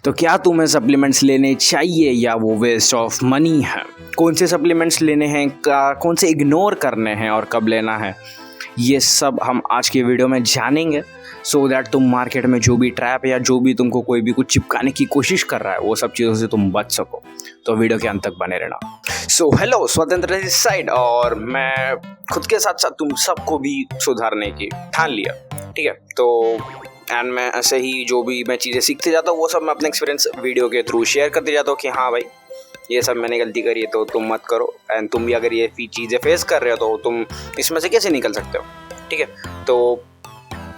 तो क्या तुम्हें सप्लीमेंट्स लेने चाहिए या वो वेस्ट ऑफ मनी है? कौन से सप्लीमेंट्स लेने हैं, कौन से इग्नोर करने हैं और कब लेना है, ये सब हम आज के वीडियो में जानेंगे। सो दैट तुम मार्केट में जो भी ट्रैप या जो भी तुमको कोई भी कुछ चिपकाने की कोशिश कर रहा है वो सब चीज़ों से तुम बच सको। तो वीडियो के अंत तक बने रहना। सो हेलो, स्वतंत्र इस साइड, और मैं खुद के साथ साथ तुम सबको भी सुधारने की ठान लिया। ठीक है, तो एंड मैं ऐसे ही जो भी मैं चीज़ें सीखते जाता हूँ वो सब मैं अपने एक्सपीरियंस वीडियो के थ्रू शेयर करते जाता हूँ कि हाँ भाई ये सब मैंने गलती करी है तो तुम मत करो, एंड तुम भी अगर ये चीज़ें फेस कर रहे हो तो तुम इसमें से कैसे निकल सकते हो। ठीक है, तो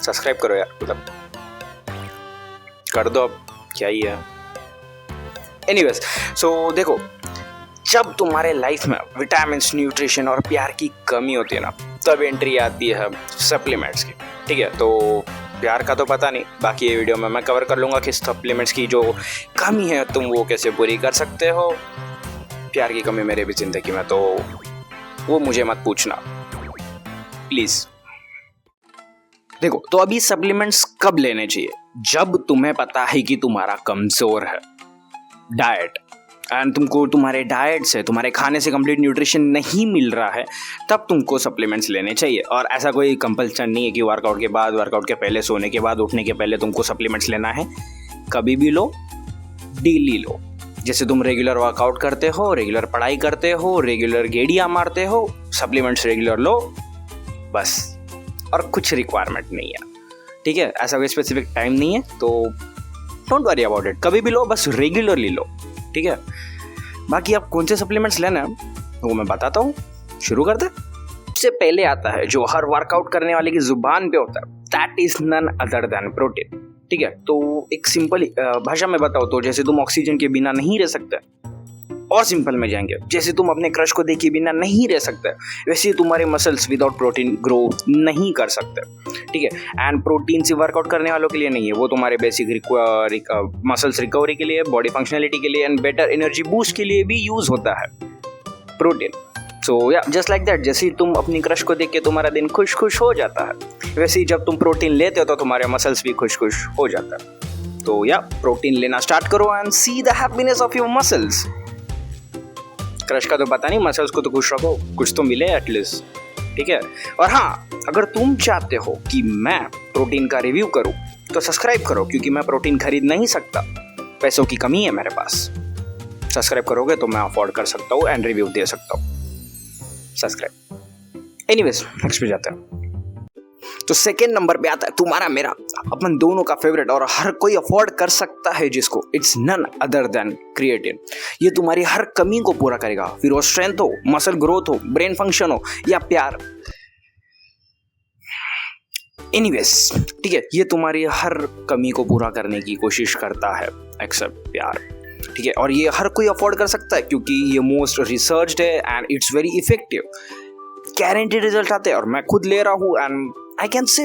सब्सक्राइब करो यार, मतलब कर दो, अब क्या ही है। एनीवेज, सो देखो, जब तुम्हारे लाइफ में विटामिन्स, न्यूट्रिशन और प्यार की कमी होती है ना, तब एंट्री आती है सप्लीमेंट्स की। ठीक है, तो प्यार का तो पता नहीं, बाकी ये वीडियो में मैं कवर कर लूँगा कि सप्लीमेंट्स की जो कमी है तुम वो कैसे पूरी कर सकते हो। प्यार की कमी मेरे भी ज़िंदगी में, तो वो मुझे मत पूछना प्लीज़। देखो, तो अभी सप्लीमेंट्स कब लेने चाहिए? जब तुम्हें पता है कि तुम्हारा कमज़ोर है डाइट, एंड तुमको तुम्हारे डाइट से, तुम्हारे खाने से कंप्लीट न्यूट्रिशन नहीं मिल रहा है, तब तुमको सप्लीमेंट्स लेने चाहिए। और ऐसा कोई कंपल्सन नहीं है कि वर्कआउट के बाद, वर्कआउट के पहले, सोने के बाद, उठने के पहले तुमको सप्लीमेंट्स लेना है। कभी भी लो, डेली लो। जैसे तुम रेगुलर वर्कआउट करते हो, रेगुलर पढ़ाई करते हो, रेगुलर गेड़ियाँ मारते हो, सप्लीमेंट्स रेगुलर लो बस, और कुछ रिक्वायरमेंट नहीं है। ठीक है, ऐसा कोई स्पेसिफिक टाइम नहीं है, तो डोंट वरी अबाउट इट, कभी भी लो, बस रेगुलरली लो। ठीक है, बाकी आप कौन से सप्लीमेंट्स लेना है वो मैं बताता हूँ। शुरू करते हैं। सबसे पहले आता है जो हर वर्कआउट करने वाले की जुबान पे होता है, that is none other than protein. ठीक है, तो एक सिंपल भाषा में बताओ तो जैसे तुम ऑक्सीजन के बिना नहीं रह सकते, और सिंपल में जाएंगे, जैसे तुम अपने क्रश को देखे बिना नहीं रह सकते, वैसे ही तुम्हारे मसल्स विदाउट प्रोटीन ग्रो नहीं कर सकते। ठीक है, एंड प्रोटीन से वर्कआउट करने वालों के लिए नहीं है, वो तुम्हारे बेसिक मसल्स रिकवरी के लिए, बॉडी फंक्शनलिटी के लिए, एंड बेटर एनर्जी बूस्ट के लिए भी यूज होता है प्रोटीन। सो या जस्ट लाइक दैट, जैसे ही तुम अपनी क्रश को देख के तुम्हारा दिन खुश खुश हो जाता है, वैसे ही जब तुम प्रोटीन लेते हो तो तुम्हारे मसल्स भी खुश खुश हो जाता है। तो या प्रोटीन लेना स्टार्ट करो and see the happiness of your muscles. Crush का तो पता नहीं, मसल्स को तो खुश रखो, कुछ तो मिले एटलीस्ट। ठीक है, और हाँ, अगर तुम चाहते हो कि मैं प्रोटीन का रिव्यू करूं तो सब्सक्राइब करो, क्योंकि मैं प्रोटीन खरीद नहीं सकता, पैसों की कमी है मेरे पास। सब्सक्राइब करोगे तो मैं अफोर्ड कर सकता हूँ एंड रिव्यू दे सकता हूँ। सब्सक्राइब। एनीवेज, नेक्स्ट पे जाते हैं। तो सेकेंड नंबर पे आता है तुम्हारा मेरा, अपन दोनों का फेवरेट, और हर कोई अफोर्ड कर सकता है जिसको, it's none other than creatine. ये तुम्हारी हर कमी को पूरा करेगा, फिर वो स्ट्रेंथ हो, मसल ग्रोथ हो, ब्रेन फंक्शन हो या प्यार। एनीवेज, ठीक है, ये तुम्हारी हर कमी को पूरा करने की कोशिश करता है एक्सेप्ट प्यार। ठीक है, और ये हर कोई अफोर्ड कर सकता है क्योंकि ये मोस्ट रिसर्च्ड है and it's very effective. Guaranteed result आते हैं, और मैं खुद ले रहा हूँ and I can say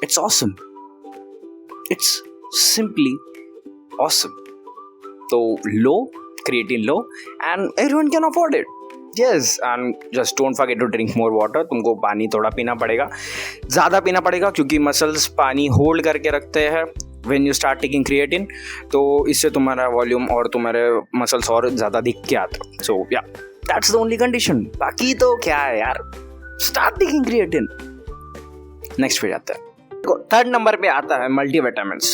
it's awesome. It's simply awesome. तो लो, creatine low, and everyone can afford it. Yes, and just don't forget to drink more water. तुमको पानी थोड़ा पीना पड़ेगा, ज़्यादा पीना पड़ेगा, क्योंकि मसल्स पानी होल्ड करके रखते हैं when you start taking creatine. तो इससे तुम्हारा वॉल्यूम और तुम्हारे मसल्स और ज़्यादा दिख के आते हैं। So yeah, that's the only condition. बाकी तो क्या है यार, start taking creatine. नेक्स्ट पे जाता है। थर्ड नंबर पे आता है मल्टीविटामिन्स।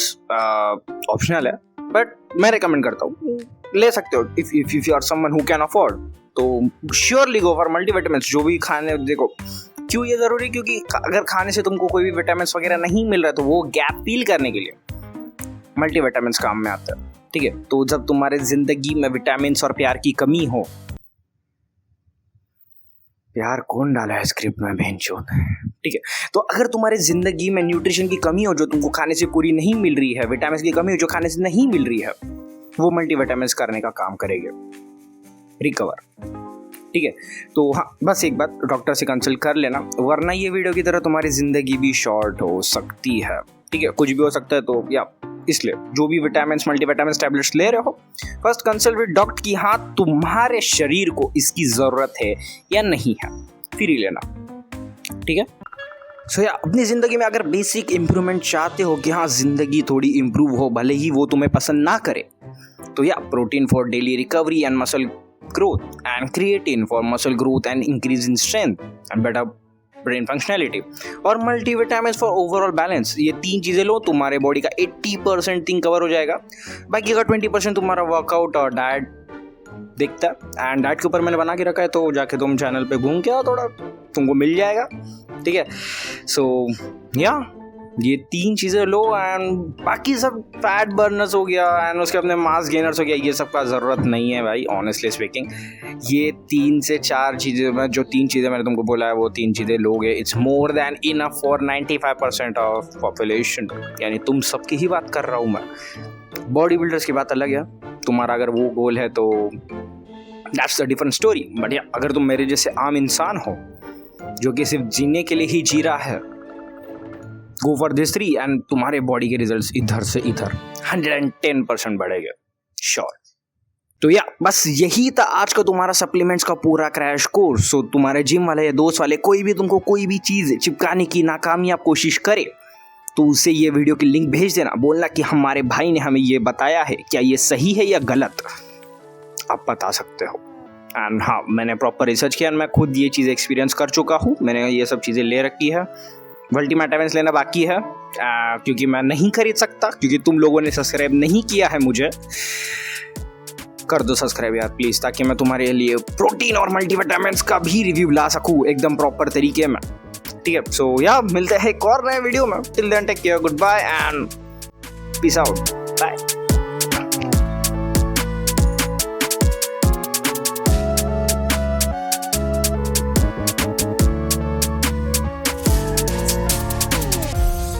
ऑप्शनल है बट मैं रिकमेंड करता हूँ, ले सकते हो if you are someone who can afford, तो श्योरली गो फॉर मल्टीविटामिन्स। जो भी खाने, देखो क्यों ये ज़रूरी, क्योंकि अगर खाने से तुमको कोई भी विटामिन्स वगैरह नहीं मिल रहा है तो वो गैप फील करने के लिए मल्टीविटामिन्स काम में आता है। ठीक है, तो जब तुम्हारे जिंदगी में विटामिन्स और प्यार की कमी हो, प्यार कौन डाला है स्क्रिप्ट में बहनचोद। ठीक है, तो अगर तुम्हारे जिंदगी में न्यूट्रिशन की कमी हो जो तुमको खाने से पूरी नहीं मिल रही है, विटामिन की कमी हो जो खाने से नहीं मिल रही है, वो मल्टीविटामिन्स करने का काम करेंगे, रिकवर। ठीक है, तो हाँ, बस एक बात, डॉक्टर से कंसल्ट कर लेना, वरना ये वीडियो की तरह तुम्हारी जिंदगी भी शॉर्ट हो सकती है। ठीक है, कुछ भी हो सकता है, तो या इसलिए जो भी विटामिन्स, मल्टीविटामिन्स टैबलेट्स ले रहे हो, फर्स्ट कंसल्ट विद डॉक्टर की हाँ तुम्हारे शरीर को इसकी ज़रूरत है या नहीं है, फिर ही लेना। ठीक है, सो या अपनी ज़िंदगी में अगर बेसिक इम्प्रूवमेंट चाहते हो कि हाँ ज़िंदगी थोड़ी इम्प्रूव हो, भले ही वो तुम्हें पसंद ना करे, तो या protein for daily recovery and muscle growth and creatine for muscle growth and increase in strength and better brain functionality और मल्टीविटामिन्स फॉर ओवरऑल बैलेंस। ये 3 चीज़ें लो, तुम्हारे बॉडी का 80% थिंग कवर हो जाएगा। बाकी का 20% तुम्हारा वर्कआउट और डाइट दिखता है। एंड डाइट के ऊपर मैंने बना के रखा है, तो जाके तुम चैनल पे घूम के आओ, थोड़ा तुमको मिल जाएगा। ठीक है, सो या ये 3 चीज़ें लो एंड बाकी सब फैट बर्नर्स हो गया एंड उसके अपने मास गेनर्स हो गया, ये सब का ज़रूरत नहीं है भाई, ऑनेस्टली स्पीकिंग। ये 3 से 4 चीज़ें, जो 3 चीज़ें मैंने तुमको बोला है वो 3 चीज़ें लोगे, it's more than enough for 95% of population. यानी तुम सबकी ही बात कर रहा हूँ मैं, बॉडी बिल्डर्स की बात अलग है। तुम्हारा अगर वो गोल है तो that's a different story. But या अगर तुम मेरे जैसे आम इंसान हो जो कि सिर्फ जीने के लिए ही जी रहा है, गो फॉर दिस 3 एंड तुम्हारे बॉडी के रिजल्ट्स इधर से इधर 110% बढ़ेंगे, श्योर। तो या बस यही था आज का तुम्हारा सप्लीमेंट्स का पूरा क्रैश कोर्स। सो तुम्हारे जिम वाले या दोस्त वाले कोई भी तुमको कोई भी चीज़ चिपकाने की नाकामयाब कोशिश करे तो उसे ये वीडियो की लिंक भेज देना, बोलना कि हमारे भाई ने हमें ये बताया है, क्या ये सही है या गलत, आप बता सकते हो। एंड हाँ, मैंने प्रॉपर रिसर्च किया, मैं खुद ये चीज़ एक्सपीरियंस कर चुका हूँ, मैंने ये सब चीज़ें ले रखी है। मल्टीविटामिन्स लेना बाकी है क्योंकि मैं नहीं खरीद सकता, क्योंकि तुम लोगों ने सब्सक्राइब नहीं किया है मुझे। कर दो सब्सक्राइब यार प्लीज़, ताकि मैं तुम्हारे लिए प्रोटीन और मल्टीविटामिन्स का भी रिव्यू ला सकूँ एकदम प्रॉपर तरीके में। ठीक है, सो या मिलते हैं एक और नए वीडियो में। Till then take care, good bye and peace out.